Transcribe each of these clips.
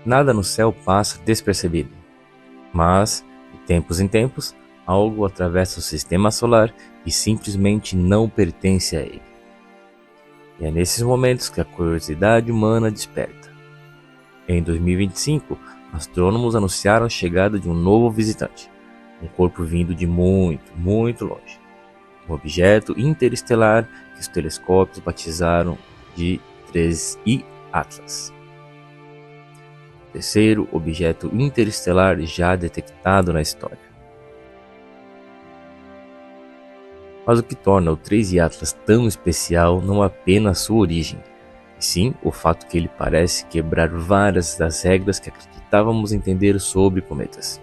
Nada no céu passa despercebido, mas, de tempos em tempos, algo atravessa o sistema solar e simplesmente não pertence a ele. E é nesses momentos que a curiosidade humana desperta. Em 2025, astrônomos anunciaram a chegada de um novo visitante, um corpo vindo de muito, muito longe. Um objeto interestelar que os telescópios batizaram de 3I Atlas. O terceiro objeto interestelar já detectado na história. Mas o que torna o 3I Atlas tão especial não é apenas sua origem, e sim o fato que ele parece quebrar várias das regras que acreditávamos entender sobre cometas.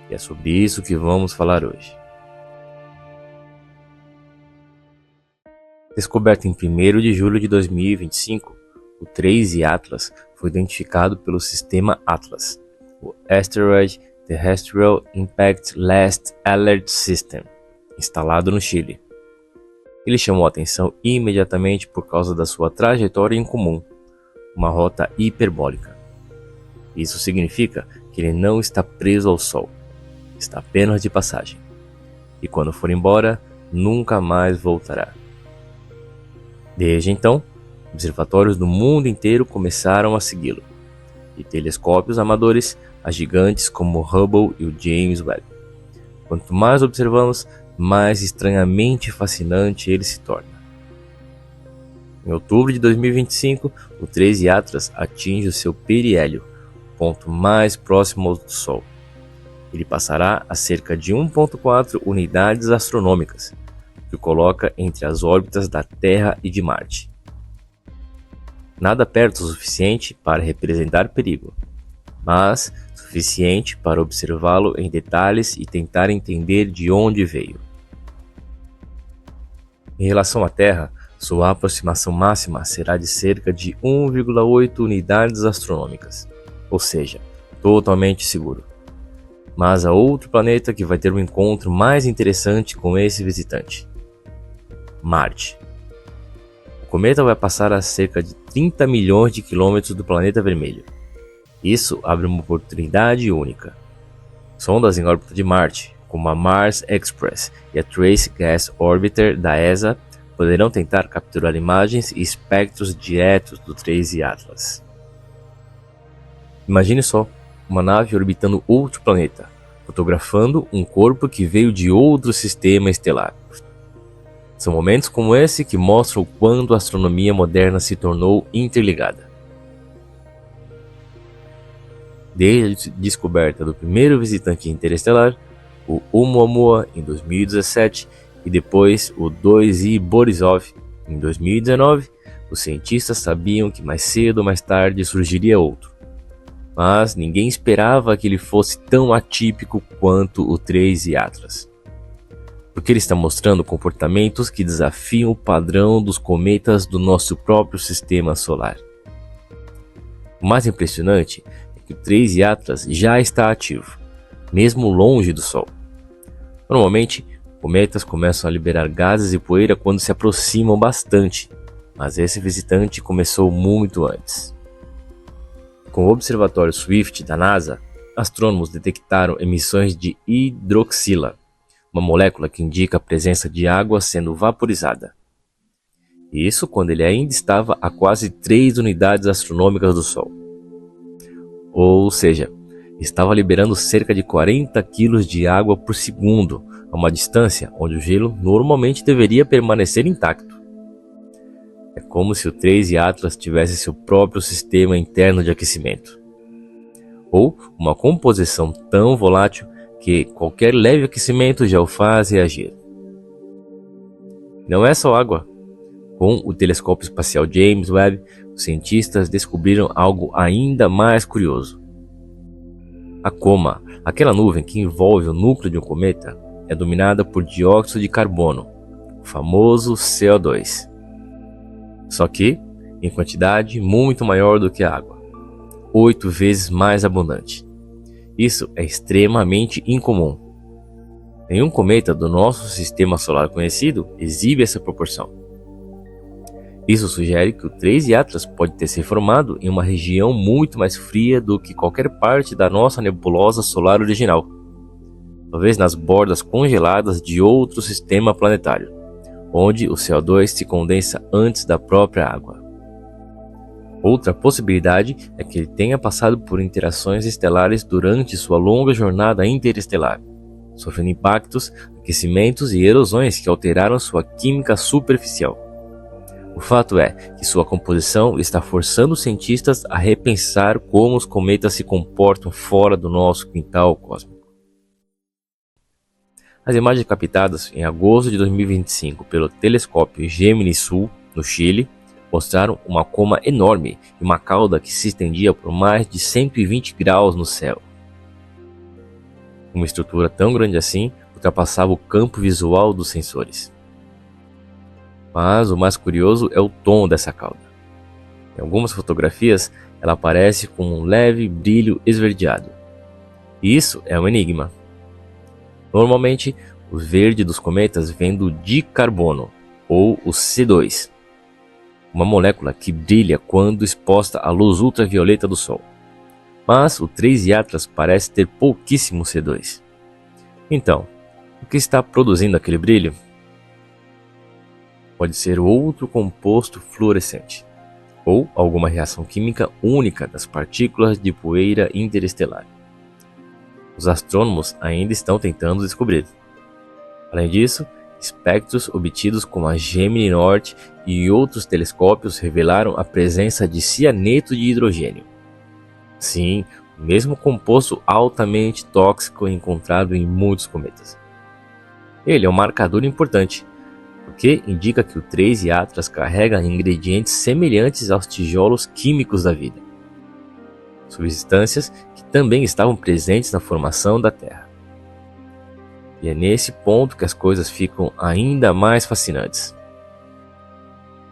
E é sobre isso que vamos falar hoje. Descoberto em 1º de julho de 2025, o 3I Atlas foi identificado pelo sistema Atlas, o Asteroid Terrestrial Impact Last Alert System, instalado no Chile. Ele chamou a atenção imediatamente por causa da sua trajetória incomum, uma rota hiperbólica. Isso significa que ele não está preso ao Sol, está apenas de passagem, e quando for embora, nunca mais voltará. Desde então, observatórios do mundo inteiro começaram a segui-lo, e telescópios amadores a gigantes como o Hubble e o James Webb. Quanto mais observamos, mais estranhamente fascinante ele se torna. Em outubro de 2025, o 3I Atlas atinge o seu periélio, ponto mais próximo do Sol. Ele passará a cerca de 1,4 unidades astronômicas, que o coloca entre as órbitas da Terra e de Marte. Nada perto o suficiente para representar perigo, mas suficiente para observá-lo em detalhes e tentar entender de onde veio. Em relação à Terra, sua aproximação máxima será de cerca de 1,8 unidades astronômicas, ou seja, totalmente seguro. Mas há outro planeta que vai ter um encontro mais interessante com esse visitante: Marte. O cometa vai passar a cerca de 30 milhões de quilômetros do planeta vermelho. Isso abre uma oportunidade única. Sondas em órbita de Marte, como a Mars Express e a Trace Gas Orbiter da ESA, poderão tentar capturar imagens e espectros diretos do 3I Atlas. Imagine só, uma nave orbitando outro planeta, fotografando um corpo que veio de outro sistema estelar. São momentos como esse que mostram o quanto a astronomia moderna se tornou interligada. Desde a descoberta do primeiro visitante interestelar, o Oumuamua em 2017 e depois o 2I Borisov em 2019, os cientistas sabiam que mais cedo ou mais tarde surgiria outro. Mas ninguém esperava que ele fosse tão atípico quanto o 3I Atlas, porque ele está mostrando comportamentos que desafiam o padrão dos cometas do nosso próprio sistema solar. O mais impressionante é que o 3I Atlas já está ativo, mesmo longe do Sol. Normalmente, cometas começam a liberar gases e poeira quando se aproximam bastante, mas esse visitante começou muito antes. Com o observatório Swift da NASA, astrônomos detectaram emissões de hidroxila, uma molécula que indica a presença de água sendo vaporizada. Isso quando ele ainda estava a quase 3 unidades astronômicas do Sol. Ou seja, estava liberando cerca de 40 kg de água por segundo, a uma distância onde o gelo normalmente deveria permanecer intacto. É como se o 3I Atlas tivesse seu próprio sistema interno de aquecimento, ou uma composição tão volátil que qualquer leve aquecimento já o faz reagir. Não é só água. Com o telescópio espacial James Webb, os cientistas descobriram algo ainda mais curioso. A coma, aquela nuvem que envolve o núcleo de um cometa, é dominada por dióxido de carbono, o famoso CO2. Só que em quantidade muito maior do que a água, 8 vezes mais abundante. Isso é extremamente incomum. Nenhum cometa do nosso sistema solar conhecido exibe essa proporção. Isso sugere que o 3 Atlas pode ter se formado em uma região muito mais fria do que qualquer parte da nossa nebulosa solar original, talvez nas bordas congeladas de outro sistema planetário, onde o CO2 se condensa antes da própria água. Outra possibilidade é que ele tenha passado por interações estelares durante sua longa jornada interestelar, sofrendo impactos, aquecimentos e erosões que alteraram sua química superficial. O fato é que sua composição está forçando os cientistas a repensar como os cometas se comportam fora do nosso quintal cósmico. As imagens captadas em agosto de 2025 pelo telescópio Gemini Sul, no Chile, mostraram uma coma enorme e uma cauda que se estendia por mais de 120 graus no céu. Uma estrutura tão grande assim ultrapassava o campo visual dos sensores. Mas o mais curioso é o tom dessa cauda. Em algumas fotografias, ela aparece com um leve brilho esverdeado. E isso é um enigma. Normalmente, o verde dos cometas vem do dicarbono, ou o C2, uma molécula que brilha quando exposta à luz ultravioleta do Sol. Mas o 3 Atlas parece ter pouquíssimo C2. Então, o que está produzindo aquele brilho? Pode ser outro composto fluorescente, ou alguma reação química única das partículas de poeira interestelar. Os astrônomos ainda estão tentando descobrir. Além disso, espectros obtidos com a Gemini Norte e outros telescópios revelaram a presença de cianeto de hidrogênio. Sim, o mesmo composto altamente tóxico encontrado em muitos cometas. Ele é um marcador importante, porque indica que o 3 Atlas carrega ingredientes semelhantes aos tijolos químicos da vida, substâncias que também estavam presentes na formação da Terra. E é nesse ponto que as coisas ficam ainda mais fascinantes.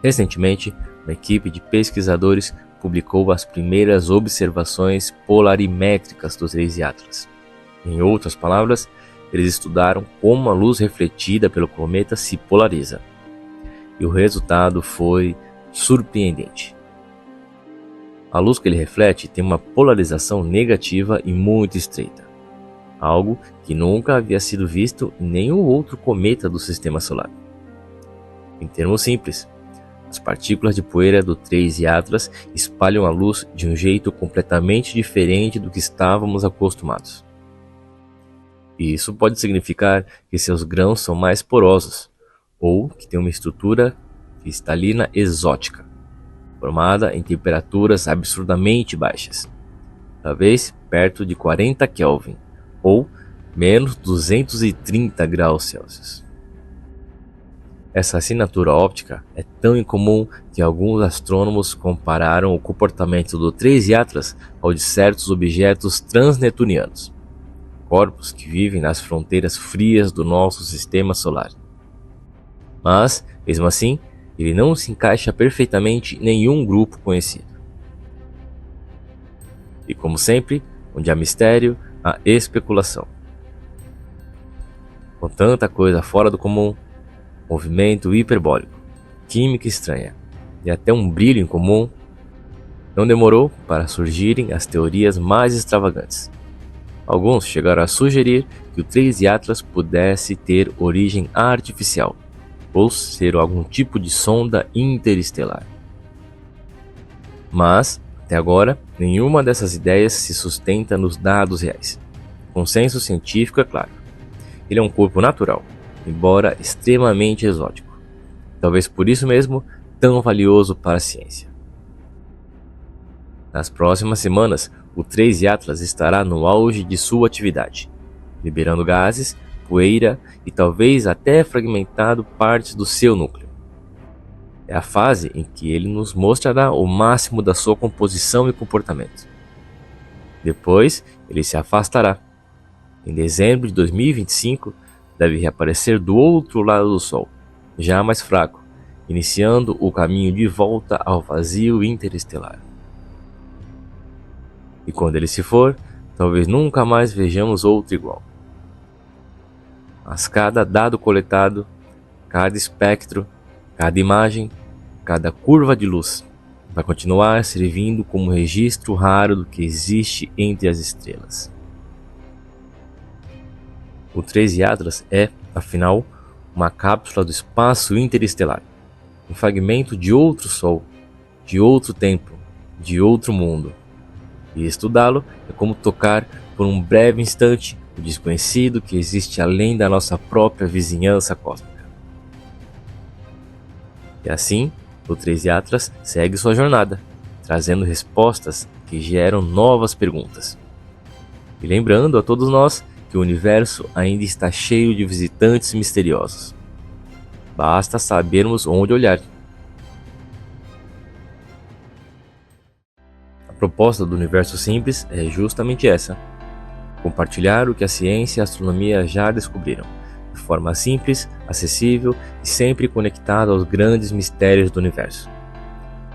Recentemente, uma equipe de pesquisadores publicou as primeiras observações polarimétricas do 3 Atlas. Em outras palavras, eles estudaram como a luz refletida pelo cometa se polariza. E o resultado foi surpreendente. A luz que ele reflete tem uma polarização negativa e muito estreita, algo que nunca havia sido visto em nenhum outro cometa do Sistema Solar. Em termos simples, as partículas de poeira do 3 Atlas espalham a luz de um jeito completamente diferente do que estávamos acostumados. E isso pode significar que seus grãos são mais porosos, ou que têm uma estrutura cristalina exótica, formada em temperaturas absurdamente baixas, talvez perto de 40 Kelvin, ou menos 230 graus Celsius. Essa assinatura óptica é tão incomum que alguns astrônomos compararam o comportamento do 3 Atlas ao de certos objetos transneptunianos, corpos que vivem nas fronteiras frias do nosso sistema solar. Mas, mesmo assim, ele não se encaixa perfeitamente em nenhum grupo conhecido. E como sempre, onde há mistério, há especulação. Com tanta coisa fora do comum, movimento hiperbólico, química estranha e até um brilho incomum, não demorou para surgirem as teorias mais extravagantes. Alguns chegaram a sugerir que o 3 Atlas pudesse ter origem artificial, ou ser algum tipo de sonda interestelar. Mas, até agora, nenhuma dessas ideias se sustenta nos dados reais. O consenso científico é claro. Ele é um corpo natural, embora extremamente exótico. Talvez por isso mesmo, tão valioso para a ciência. Nas próximas semanas, o 3 Atlas estará no auge de sua atividade, liberando gases, poeira e talvez até fragmentado partes do seu núcleo. É a fase em que ele nos mostrará o máximo da sua composição e comportamento. Depois, ele se afastará. Em dezembro de 2025, deve reaparecer do outro lado do Sol, já mais fraco, iniciando o caminho de volta ao vazio interestelar. E quando ele se for, talvez nunca mais vejamos outro igual. Mas cada dado coletado, cada espectro, cada imagem, cada curva de luz. Vai continuar servindo como registro raro do que existe entre as estrelas. O 13 Atlas é, afinal, uma cápsula do espaço interestelar, um fragmento de outro sol, de outro tempo, de outro mundo. E estudá-lo é como tocar por um breve instante o desconhecido que existe além da nossa própria vizinhança cósmica. E assim, o 13 Atlas segue sua jornada, trazendo respostas que geram novas perguntas. E lembrando a todos nós que o universo ainda está cheio de visitantes misteriosos. Basta sabermos onde olhar. A proposta do Universo Simples é justamente essa: compartilhar o que a ciência e a astronomia já descobriram, de forma simples, acessível e sempre conectada aos grandes mistérios do universo.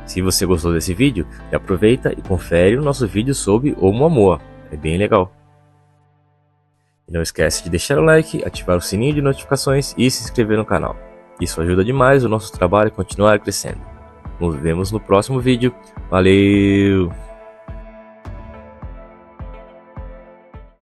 Se você gostou desse vídeo, aproveita e confere o nosso vídeo sobre Oumuamua, é bem legal. E não esquece de deixar o like, ativar o sininho de notificações e se inscrever no canal. Isso ajuda demais o nosso trabalho a continuar crescendo. Nos vemos no próximo vídeo. Valeu!